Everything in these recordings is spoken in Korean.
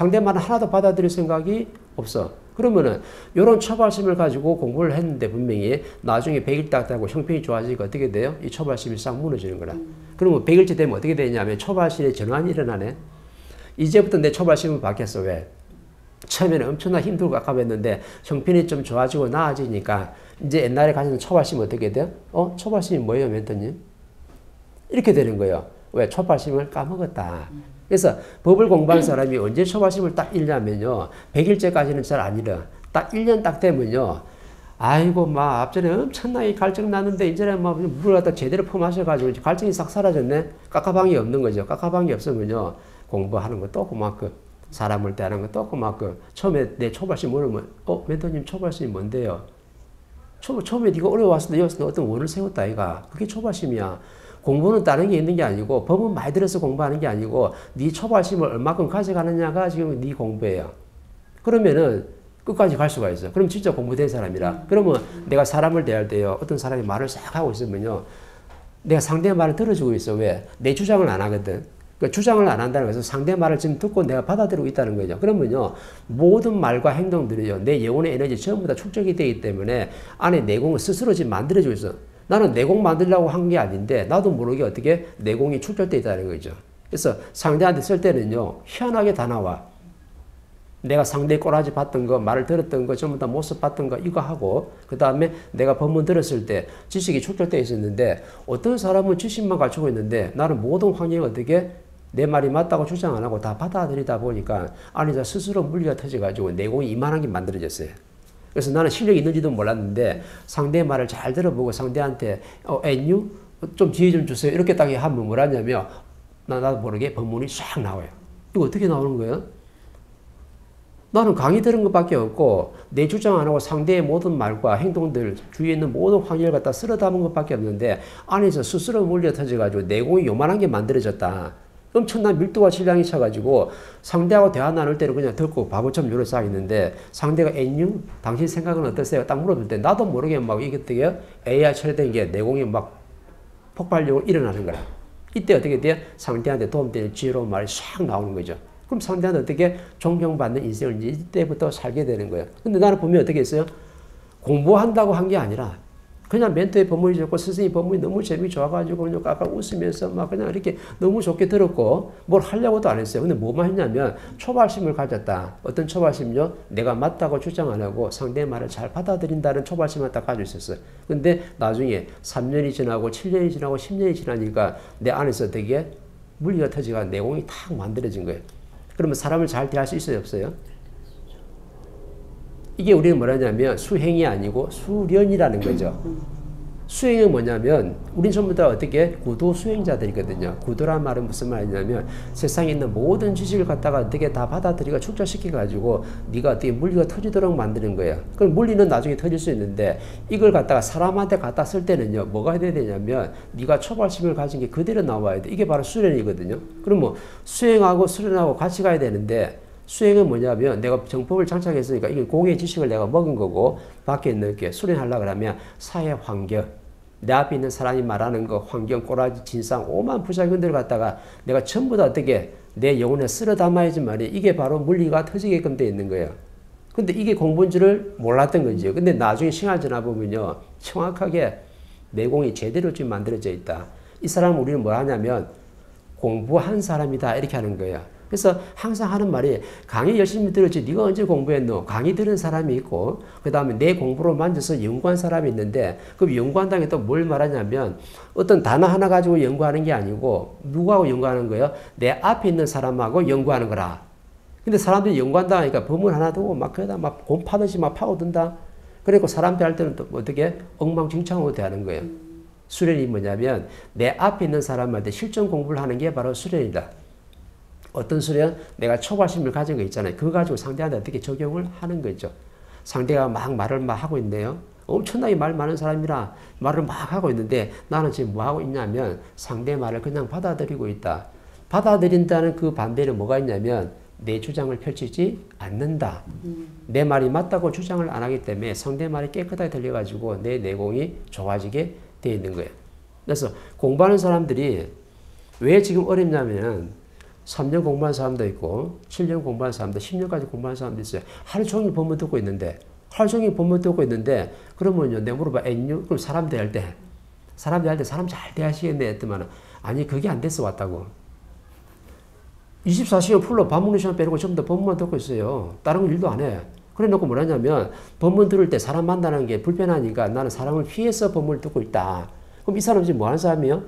상대 말은 하나도 받아들일 생각이 없어. 그러면은 이런 처발심을 가지고 공부를 했는데 분명히 나중에 100일 딱 되고 형편이 좋아지니까 어떻게 돼요? 이 처발심이 싹 무너지는 거라. 그러면 100일째 되면 어떻게 되냐면 처발심의 전환이 일어나네. 이제부터 내 처발심은 바뀌었어. 왜? 처음에는 엄청나 힘들고 깝깝했는데 형편이 좀 좋아지고 나아지니까 이제 옛날에 가진 처발심은 어떻게 돼요? 처발심이 뭐예요, 멘토님? 이렇게 되는 거예요. 왜? 처발심을 까먹었다. 그래서 법을 공부한 사람이 언제 처발심을 딱 잃냐면요. 100일째까지는 잘 안 잃어. 딱 1년 딱 되면요. 아이고, 막 앞전에 엄청나게 갈증 났는데 이제는 막 물을 갖다 제대로 퍼마셔가지고 갈증이 싹 사라졌네. 깝깝함이 없는 거죠. 깝깝함이 없으면요. 공부하는 것도 그만큼, 사람을 대하는 것도 그만큼. 처음에 내 처발심 물으면, 멘토님 처발심이 뭔데요? 처음에 네가 어려웠을 때 어떤 원을 세웠다, 아이가. 그게 처발심이야. 공부는 다른 게 있는 게 아니고, 법은 많이 들어서 공부하는 게 아니고, 네 처발심을 얼마큼 가져가느냐가 지금 네 공부예요. 그러면은 끝까지 갈 수가 있어. 그럼 진짜 공부된 사람이라. 그러면 내가 사람을 대할 때요, 어떤 사람이 말을 싹 하고 있으면요, 내가 상대의 말을 들어주고 있어. 왜? 내 주장을 안 하거든. 그러니까 주장을 안 한다는 것은 상대 말을 지금 듣고 내가 받아들이고 있다는 거죠. 그러면요, 모든 말과 행동들이요, 내 영혼의 에너지 전부 다 축적이 되기 때문에 안에 내공을 스스로 지금 만들어주고 있어. 나는 내공 만들려고 한 게 아닌데 나도 모르게 어떻게 내공이 축적되어 있다는 거죠. 그래서 상대한테 쓸 때는요, 희한하게 다 나와. 내가 상대의 꼬라지 봤던 거, 말을 들었던 거, 전부 다 모습 봤던 거 이거 하고, 그 다음에 내가 법문 들었을 때 지식이 축적되어 있었는데, 어떤 사람은 지식만 갖추고 있는데 나는 모든 환경이 어떻게 내 말이 맞다고 주장 안 하고 다 받아들이다 보니까 안에서 스스로 물리가 터져가지고 내공이 이만한 게 만들어졌어요. 그래서 나는 실력이 있는지도 몰랐는데 상대의 말을 잘 들어보고 상대한테 애뉴? 좀 지혜 좀 주세요. 이렇게 딱 하면 뭐라냐면 나도 모르게 법문이 싹 나와요. 이거 어떻게 나오는 거예요? 나는 강의 들은 것밖에 없고 내 주장 안 하고 상대의 모든 말과 행동들 주위에 있는 모든 환경을 갖다 쓸어 담은 것밖에 없는데 안에서 스스로 물려 터져가지고 내공이 요만한 게 만들어졌다. 엄청난 밀도와 질량이 쳐가지고 상대하고 대화 나눌 때는 그냥 듣고 바보처럼 요래 싹 있는데 상대가 애뉴? 당신 생각은 어떠세요? 딱 물어볼 때 나도 모르게 막 이게 어떻게 AI 처리된 게 내공이 막 폭발력으로 일어나는 거라. 이때 어떻게 돼요? 상대한테 도움되는 지혜로운 말이 싹 나오는 거죠. 그럼 상대한테 어떻게 존경받는 인생을 이때부터 살게 되는 거예요. 근데 나는 보면 어떻게 했어요? 공부한다고 한 게 아니라 그냥 멘토의 법문이 좋고 스승의 법문이 너무 재미 좋아가지고 그냥 깍깍 웃으면서 막 그냥 이렇게 너무 좋게 들었고 뭘 하려고도 안 했어요. 근데 뭐만 했냐면 초발심을 가졌다. 어떤 초발심요? 내가 맞다고 주장 안 하고 상대의 말을 잘 받아들인다는 초발심을 딱 가지고 있었어요. 근데 나중에 3년이 지나고 7년이 지나고 10년이 지나니까 내 안에서 되게 물리가 터지가 내공이 탁 만들어진 거예요. 그러면 사람을 잘 대할 수 있어요, 없어요? 이게 우리는 뭐라냐면 수행이 아니고 수련이라는 거죠. 수행은 뭐냐면 우린 전부 다 어떻게 구도 수행자들이거든요. 구도란 말은 무슨 말이냐면 세상에 있는 모든 지식을 갖다가 어떻게 다 받아들이고 축적시켜가지고 네가 어떻게 물리가 터지도록 만드는 거예요. 그럼 물리는 나중에 터질 수 있는데 이걸 갖다가 사람한테 갖다 쓸 때는요, 뭐가 해야 되냐면 네가 초발심을 가진 게 그대로 나와야 돼. 이게 바로 수련이거든요. 그럼 뭐 수행하고 수련하고 같이 가야 되는데 수행은 뭐냐면 내가 정법을 장착했으니까 이게 공의 지식을 내가 먹은 거고 밖에 있는 게 수련하려고 하면 사회 환경, 내 앞에 있는 사람이 말하는 거, 환경, 꼬라지, 진상, 오만 부작용들을 갖다가 내가 전부 다 어떻게 내 영혼에 쓸어 담아야지 말이야. 이게 바로 물리가 터지게끔 돼 있는 거예요. 근데 이게 공부인 줄을 몰랐던 거죠. 근데 나중에 시간이 지나보면요, 정확하게 내공이 제대로 지금 만들어져 있다. 이 사람은 우리는 뭐 하냐면 공부한 사람이다 이렇게 하는 거예요. 그래서 항상 하는 말이 강의 열심히 들었지 네가 언제 공부했노? 강의 들은 사람이 있고 그 다음에 내 공부를 만져서 연구한 사람이 있는데 그 연구한다는 게 또 뭘 말하냐면 어떤 단어 하나 가지고 연구하는 게 아니고 누구하고 연구하는 거예요? 내 앞에 있는 사람하고 연구하는 거라. 근데 사람들이 연구한다 하니까 법문 하나 두고 막 그러다 막 곰 파듯이 막 파고든다. 그리고 사람 대할 때는 또 어떻게 엉망진창으로 대하는 거예요. 수련이 뭐냐면 내 앞에 있는 사람한테 실전 공부를 하는 게 바로 수련이다. 어떤 수련? 내가 초과심을 가진 거 있잖아요. 그거 가지고 상대한테 어떻게 적용을 하는 거죠. 상대가 막 말을 막 하고 있네요. 엄청나게 말 많은 사람이라 말을 막 하고 있는데 나는 지금 뭐 하고 있냐면 상대 말을 그냥 받아들이고 있다. 받아들인다는 그 반대는 뭐가 있냐면 내 주장을 펼치지 않는다. 내 말이 맞다고 주장을 안 하기 때문에 상대 말이 깨끗하게 들려가지고 내 내공이 좋아지게 되어 있는 거예요. 그래서 공부하는 사람들이 왜 지금 어렵냐면 3년 공부한 사람도 있고 7년 공부한 사람도 10년까지 공부한 사람도 있어요. 하루 종일 본문 듣고 있는데 그러면요 내가 물어봐 그럼 사람 대할 때 사람 잘 대하시겠네 했더만 아니 그게 안 돼서 왔다고. 24시간 풀로 밥 먹는 시간 빼고 전부 다 본문만 듣고 있어요. 다른 일도 안 해. 그래 놓고 뭐라냐면 본문 들을 때 사람 만나는 게 불편하니까 나는 사람을 피해서 본문을 듣고 있다. 그럼 이 사람 지금 뭐 하는 사람이에요?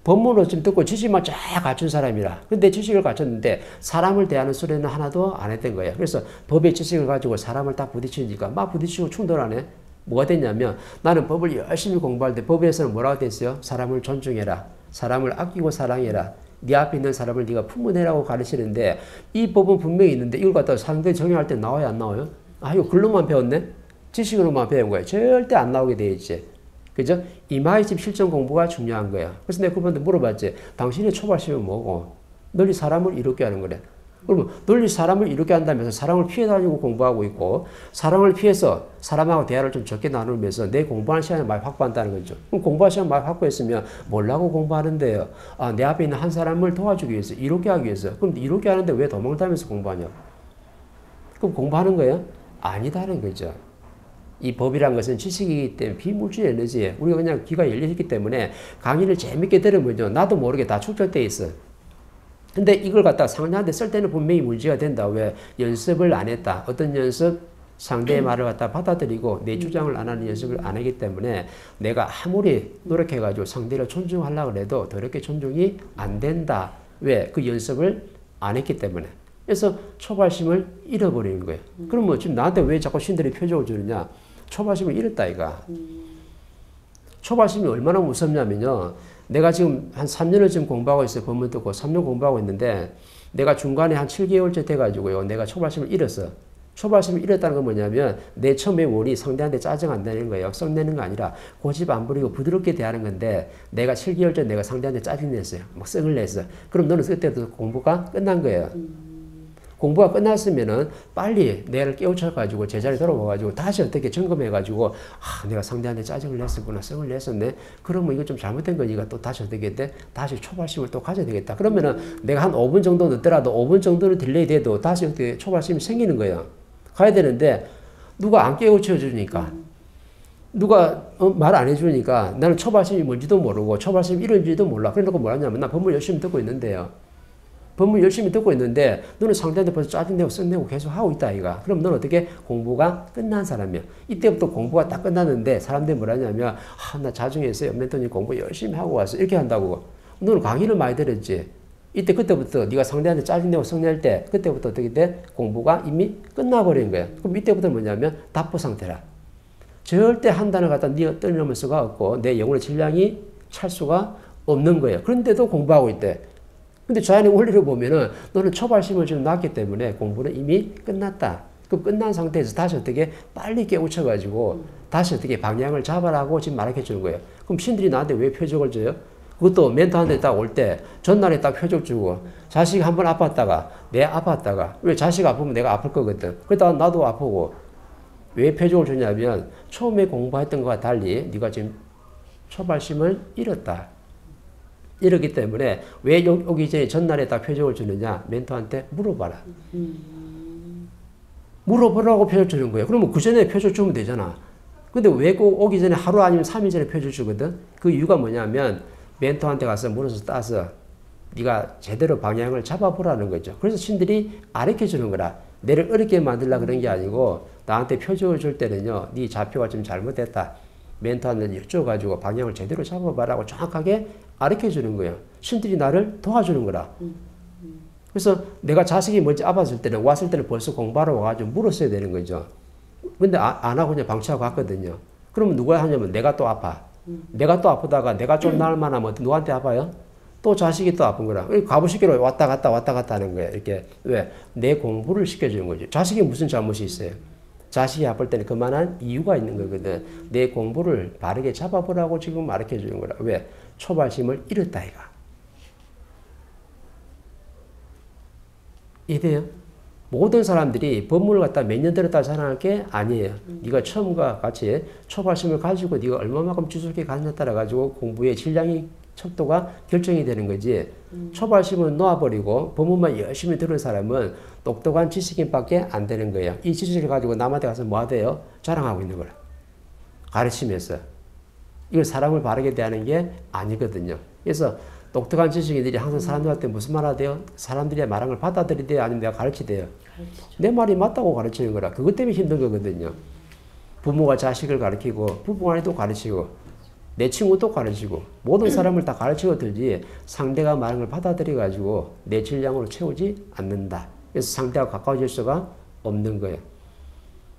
본문을 지금 듣고 지식만 쫙 갖춘 사람이라. 근데 지식을 갖췄는데 사람을 대하는 소리는 하나도 안 했던 거예요. 그래서 법의 지식을 가지고 사람을 딱 부딪히니까 막 부딪히고 충돌하네. 뭐가 됐냐면 나는 법을 열심히 공부할 때 법에서는 뭐라고 됐어요? 사람을 존중해라. 사람을 아끼고 사랑해라. 네 앞에 있는 사람을 네가 품어내라고 가르치는데 이 법은 분명히 있는데 이걸 갖다가 상대 적용할 때 나와요 안 나와요? 아 이거 글로만 배웠네? 지식으로만 배운 거예요. 절대 안 나오게 돼 있지. 그죠? 이마이집 실전 공부가 중요한 거야. 그래서 내가 그분한테 물어봤지. 당신의 초발심은 뭐고? 널리 사람을 이롭게 하는 거래. 그러면 널리 사람을 이롭게 한다면서 사람을 피해 다니고 공부하고 있고 사람을 피해서 사람하고 대화를 좀 적게 나누면서 내 공부하는 시간을 많이 확보한다는 거죠. 그럼 공부할 시간 많이 확보했으면 뭐라고 공부하는데요? 아, 내 앞에 있는 한 사람을 도와주기 위해서, 이롭게 하기 위해서. 그럼 이롭게 하는데 왜 도망다니면서 공부하냐? 그럼 공부하는 거예요? 아니다는 거죠. 이 법이란 것은 지식이기 때문에 비물질 에너지에 우리가 그냥 귀가 열려있기 때문에 강의를 재밌게 들으면요. 나도 모르게 다 축적되어 있어. 근데 이걸 갖다가 상대한테 쓸 때는 분명히 문제가 된다. 왜? 연습을 안 했다. 어떤 연습? 상대의 말을 갖다 받아들이고 내 주장을 안 하는 연습을 안 하기 때문에 내가 아무리 노력해가지고 상대를 존중하려고 해도 더럽게 존중이 안 된다. 왜? 그 연습을 안 했기 때문에. 그래서 초발심을 잃어버리는 거예요. 그러면 지금 나한테 왜 자꾸 신들이 표적을 주느냐? 초발심을 잃었다 이가. 초발심이 얼마나 무섭냐면요. 내가 지금 한 3년을 지금 공부하고 있어요. 법문 듣고 3년 공부하고 있는데 내가 중간에 한 7개월째 돼가지고요. 내가 초발심을 잃었어. 초발심을 잃었다는 건 뭐냐면 내 처음에 원이 상대한테 짜증 안 내는 거예요. 썩내는 거 아니라 고집 안 부리고 부드럽게 대하는 건데 내가 7개월째 내가 상대한테 짜증 냈어요. 막 썩을 냈어. 그럼 너는 그때부터 공부가 끝난 거예요. 공부가 끝났으면은 빨리 내를 깨우쳐가지고 제자리에 돌아와가지고 다시 어떻게 점검해가지고 아 내가 상대한테 짜증을 냈었구나 성을 냈었네 그러면 이거 좀 잘못된 거니까 또 다시 어떻게 돼? 다시 초발심을 또 가져야 되겠다. 그러면은 내가 한 5분 정도 늦더라도 5분 정도는 딜레이 돼도 다시 어떻게 초발심이 생기는 거예요. 가야 되는데 누가 안 깨우쳐 주니까 누가 말 안 해주니까 나는 초발심이 뭔지도 모르고 초발심이 이런지도 몰라. 그러니까 뭐하냐면 나 법문 열심히 듣고 있는데요. 법문 열심히 듣고 있는데 너는 상대한테 벌써 짜증내고 썩내고 계속 하고 있다 아이가. 그럼 너는 어떻게 공부가 끝난 사람이야. 이때부터 공부가 딱 끝났는데 사람들이 뭐라냐면 아, 나 자중해서 멘토님 공부 열심히 하고 왔어. 이렇게 한다고. 너는 강의를 많이 들었지. 그때부터 네가 상대한테 짜증내고 썩낼 때 그때부터 어떻게 돼? 공부가 이미 끝나버린 거야. 그럼 이때부터 뭐냐면 답보 상태라. 절대 한 단을 갖다 네가 떠넘을 수가 없고 내 영혼의 질량이 찰 수가 없는 거예요. 그런데도 공부하고 있대. 근데 자연의 원리를 보면은 너는 초발심을 지금 놨기 때문에 공부는 이미 끝났다. 그럼 끝난 상태에서 다시 어떻게 빨리 깨우쳐가지고 다시 어떻게 방향을 잡아라고 지금 말해 주는 거예요. 그럼 신들이 나한테 왜 표적을 줘요? 그것도 멘토한테 딱 올 때 전날에 딱 표적 주고 자식이 한번 아팠다가 내 아팠다가 왜 자식 아프면 내가 아플 거거든. 그러다가 나도 아프고 왜 표적을 주냐면 처음에 공부했던 것과 달리 네가 지금 초발심을 잃었다. 이러기 때문에 왜 오기 전에 전날에 딱 표적을 주느냐? 멘토한테 물어봐라. 물어보라고 표적 주는 거예요. 그러면 그 전에 표적 주면 되잖아. 근데 왜 꼭 오기 전에 하루 아니면 3일 전에 표적 주거든? 그 이유가 뭐냐면 멘토한테 가서 물어서 따서 네가 제대로 방향을 잡아보라는 거죠. 그래서 신들이 가르쳐 주는 거라. 내를 어렵게 만들려고 그런 게 아니고 나한테 표적을 줄 때는요. 네 좌표가 좀 잘못됐다. 멘토한테 여쭤가지고 방향을 제대로 잡아봐라고 정확하게 가르쳐 주는 거예요. 신들이 나를 도와주는 거라. 그래서 내가 자식이 먼저 아팠을 때는 왔을 때는 벌써 공부하러 와가지고 물었어야 되는 거죠. 근데 안 하고 그냥 방치하고 갔거든요. 그러면 누가 하냐면 내가 또 아파. 내가 또 아프다가 내가 좀 나을 만하면 누구한테 아파요? 또 자식이 또 아픈 거라. 가부시키로 왔다 갔다 하는 거예요. 이렇게. 왜? 내 공부를 시켜주는 거죠. 자식이 무슨 잘못이 있어요? 자식이 아플 때는 그만한 이유가 있는 거거든. 내 공부를 바르게 잡아보라고 지금 가르쳐 주는 거라. 왜? 초발심을 잃었다 이가. 이해돼요? 모든 사람들이 법문을 갖다 몇 년 들었다 자랑할 게 아니에요. 네가 처음과 같이 초발심을 가지고 네가 얼마만큼 지속해 갔냐 따라 가지고 공부의 질량이 척도가 결정이 되는 거지. 초발심을 놓아버리고 법문만 열심히 들은 사람은 똑똑한 지식인밖에 안 되는 거예요. 이 지식을 가지고 남한테 가서 뭐 하대요? 자랑하고 있는 거라. 가르치면서. 이걸 사람을 바르게 대하는 게 아니거든요. 그래서 똑똑한 지식인들이 항상 사람들한테 무슨 말 하대요? 사람들이 말한 걸 받아들이대요? 아니면 내가 가르치대요? 내 말이 맞다고 가르치는 거라. 그것 때문에 힘든 거거든요. 부모가 자식을 가르치고 부부간에도 가르치고 내 친구도 가르치고 모든 사람을 다 가르치고 들지 상대가 말한 걸 받아들여 가지고 내 질량으로 채우지 않는다. 그래서 상대와 가까워질 수가 없는 거예요.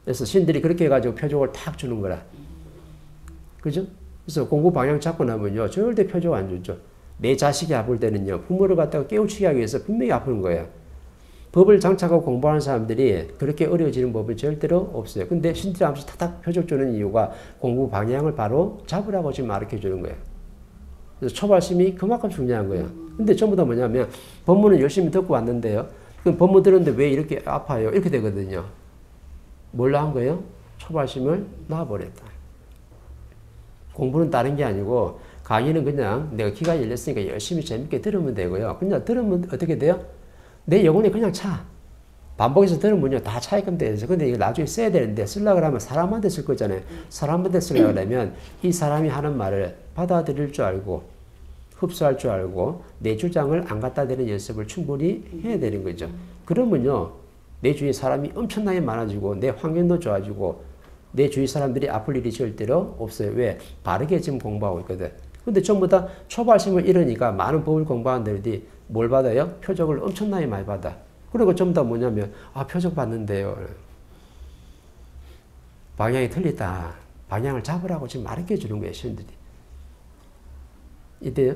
그래서 신들이 그렇게 해가지고 표적을 탁 주는 거라. 그죠? 그래서 공부 방향 잡고 나면요 절대 표적 안 주죠. 내 자식이 아플 때는요 부모를 갖다가 깨우치게 하기 위해서 분명히 아픈 거예요. 법을 장착하고 공부하는 사람들이 그렇게 어려워지는 법은 절대로 없어요. 근데 신들이 한 번씩 탁탁 표적 주는 이유가 공부 방향을 바로 잡으라고 지금 가르쳐 주는 거예요. 그래서 초발심이 그만큼 중요한 거예요. 근데 전부 다 뭐냐면 법문은 열심히 듣고 왔는데요. 그럼 법문 들었는데 왜 이렇게 아파요? 이렇게 되거든요. 뭘로 한 거예요? 초발심을 놔버렸다. 공부는 다른 게 아니고 강의는 그냥 내가 귀가 열렸으니까 열심히 재밌게 들으면 되고요. 그냥 들으면 어떻게 돼요? 내 영혼이 그냥 차. 반복해서 들으면요 다 차게끔 돼서 근데 이거 나중에 써야 되는데 쓰려고 하면 사람한테 쓸 거잖아요. 사람한테 쓰려고 하면 이 사람이 하는 말을 받아들일 줄 알고 흡수할 줄 알고 내 주장을 안 갖다 대는 연습을 충분히 해야 되는 거죠. 그러면요 내 주위에 사람이 엄청나게 많아지고 내 환경도 좋아지고 내 주위 사람들이 아플 일이 절대로 없어요. 왜? 바르게 지금 공부하고 있거든. 근데 전부 다 초발심을 잃으니까 많은 법을 공부하는 들이 뭘 받아요? 표적을 엄청나게 많이 받아. 그리고 전부 다 뭐냐면 표적 받는데요. 방향이 틀리다. 방향을 잡으라고 지금 가르쳐 주는 거예요. 신들이. 이때요?